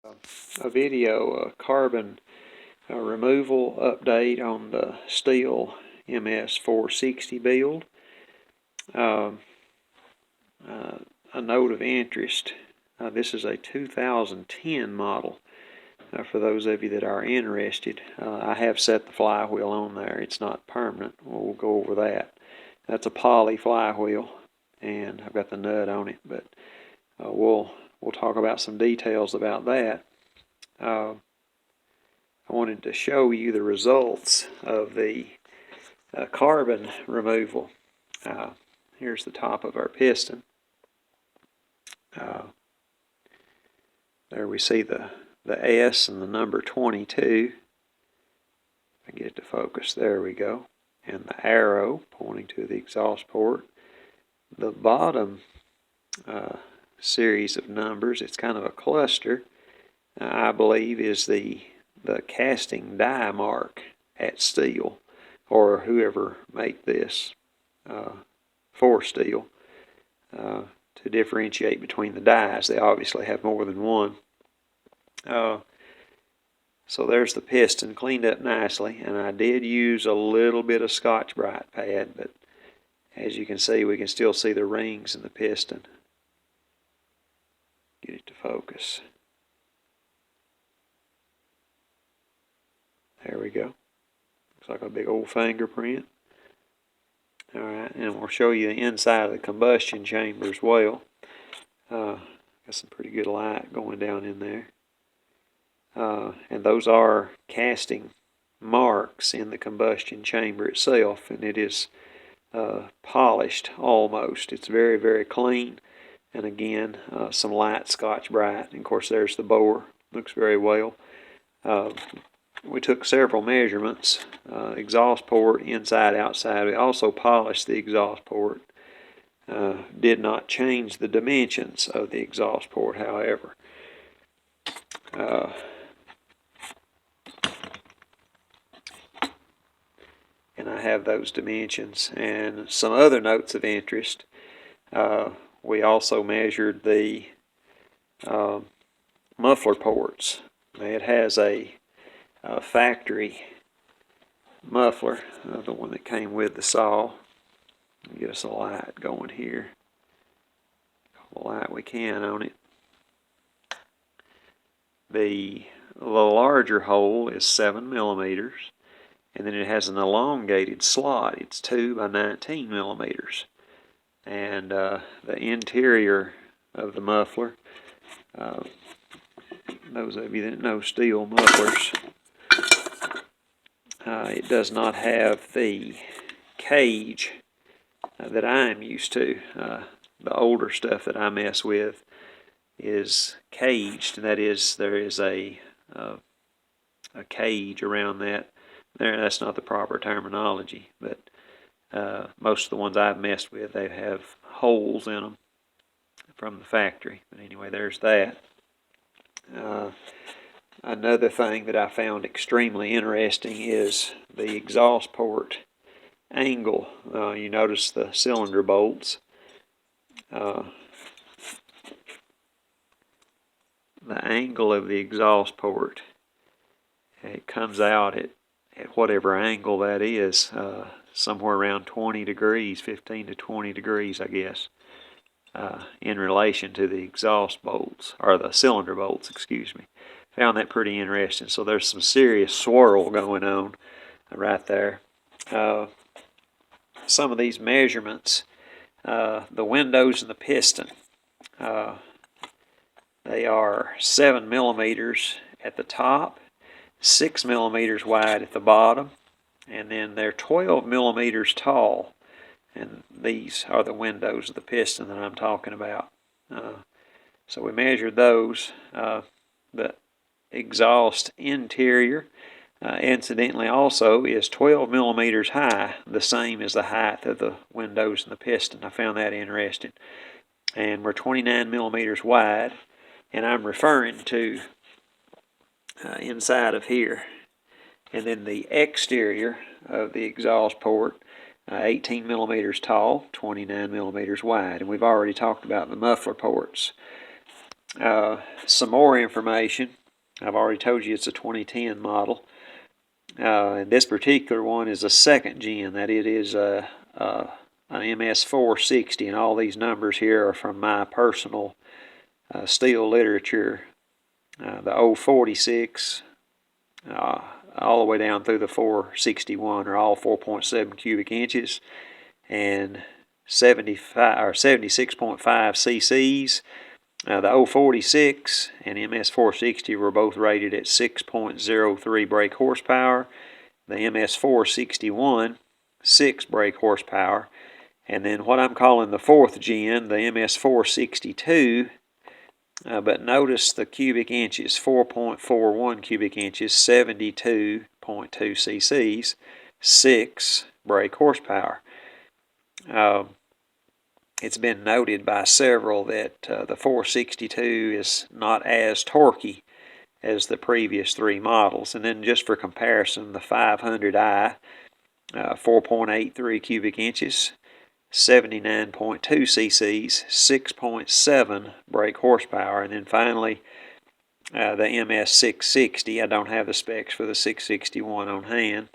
a video, a carbon removal update on the Stihl MS460 build. A note of interest, this is a 2010 model. For those of you that are interested, I have set the flywheel on there. It's not permanent. We'll go over that. That's a poly flywheel, and I've got the nut on it, but we'll talk about some details about that. I wanted to show you the results of the carbon removal. Here's the top of our piston. There we see the S and the number 22. I get it to focus. There we go. And the arrow pointing to the exhaust port. The bottom series of numbers, it's kind of a cluster, I believe is the casting die mark at Stihl, or whoever made this for Stihl, to differentiate between the dies. They obviously have more than one. So there's the piston cleaned up nicely, and I did use a little bit of Scotch-Brite pad, but as you can see, we can still see the rings in the piston. Get it to focus. There we go. Looks like a big old fingerprint. Alright, and we'll show you the inside of the combustion chamber as well. Got some pretty good light going down in there. And those are casting marks in the combustion chamber itself, and it is polished almost. It's very, very clean. And again, some light Scotch-Brite. And of course, there's the bore. Looks very well. We took several measurements, exhaust port, inside, outside. We also polished the exhaust port. Did not change the dimensions of the exhaust port, however. And I have those dimensions. And some other notes of interest. We also measured the muffler ports. It has a factory muffler, the one that came with the saw. Get us a light going here. All the light we can on it. The larger hole is 7 millimeters, and then it has an elongated slot. It's 2 by 19 millimeters. And the interior of the muffler, those of you that know Stihl mufflers, it does not have the cage that I'm used to. The older stuff that I mess with is caged, and that is, there is a cage around that. That's not the proper terminology, but most of the ones I've messed with, they have holes in them from the factory. But anyway, there's that. Another thing that I found extremely interesting is the exhaust port angle. You notice the cylinder bolts. The angle of the exhaust port, it comes out at whatever angle that is, somewhere around 20 degrees, 15 to 20 degrees, I guess, in relation to the exhaust bolts, or the cylinder bolts, excuse me. Found that pretty interesting. So there's some serious swirl going on right there. Some of these measurements, the windows and the piston, they are 7 millimeters at the top, 6 millimeters wide at the bottom, and then they're 12 millimeters tall. And these are the windows of the piston that I'm talking about. So we measured those. The exhaust interior, incidentally, also is 12 millimeters high, the same as the height of the windows and the piston. I found that interesting. And we're 29 millimeters wide, and I'm referring to inside of here. And then the exterior of the exhaust port, 18 millimeters tall, 29 millimeters wide. And we've already talked about the muffler ports. Some more information. I've already told you it's a 2010 model. And this particular one is a second gen, that it is an MS460, and all these numbers here are from my personal Stihl literature. The 046 all the way down through the 461 are all 4.7 cubic inches and 76.5 cc's. The 046 and MS460 were both rated at 6.03 brake horsepower. The MS461, 6 brake horsepower. And then what I'm calling the fourth gen, the MS462, but notice the cubic inches, 4.41 cubic inches, 72.2 cc's, 6 brake horsepower. It's been noted by several that the 462 is not as torquey as the previous three models. And then just for comparison, the 500i, 4.83 cubic inches, 79.2 cc's, 6.7 brake horsepower. And then finally, the MS660, I don't have the specs for the 661 on hand,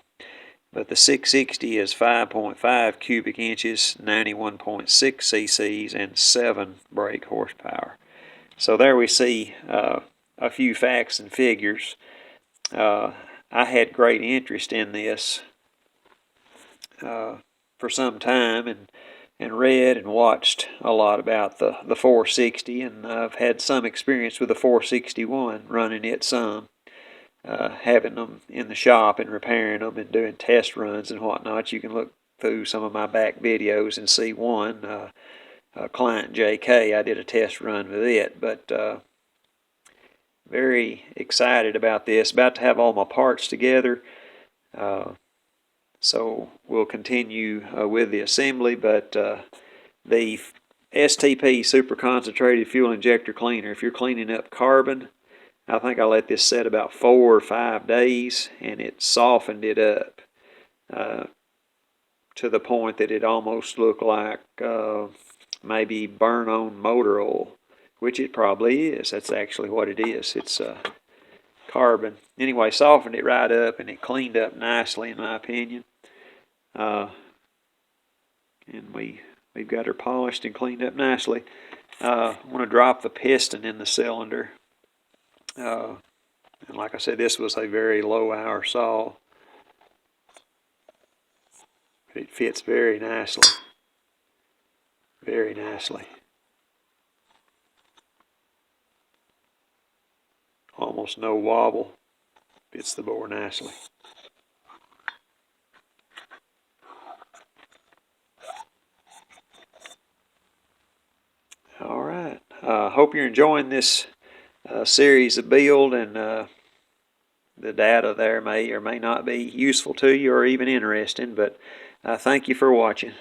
but the 660 is 5.5 cubic inches, 91.6 cc's, and 7 brake horsepower. So there we see a few facts and figures. I had great interest in this for some time, and read and watched a lot about the 460, and I've had some experience with the 461, running it some. Having them in the shop and repairing them and doing test runs and whatnot. You can look through some of my back videos and see one. Client JK, I did a test run with it, but very excited about this. About to have all my parts together, so we'll continue with the assembly, but the STP Super Concentrated Fuel Injector Cleaner, if you're cleaning up carbon, I think I let this set about 4 or 5 days, and it softened it up to the point that it almost looked like maybe burn-on motor oil, which it probably is. That's actually what it is. It's carbon. Anyway, softened it right up, and it cleaned up nicely, in my opinion. And we've got her polished and cleaned up nicely. I want to drop the piston in the cylinder. And like I said, this was a very low hour saw. It fits very nicely. Very nicely. Almost no wobble. Fits the bore nicely. All right. Hope you're enjoying this series of build, and the data there may or may not be useful to you or even interesting, but thank you for watching.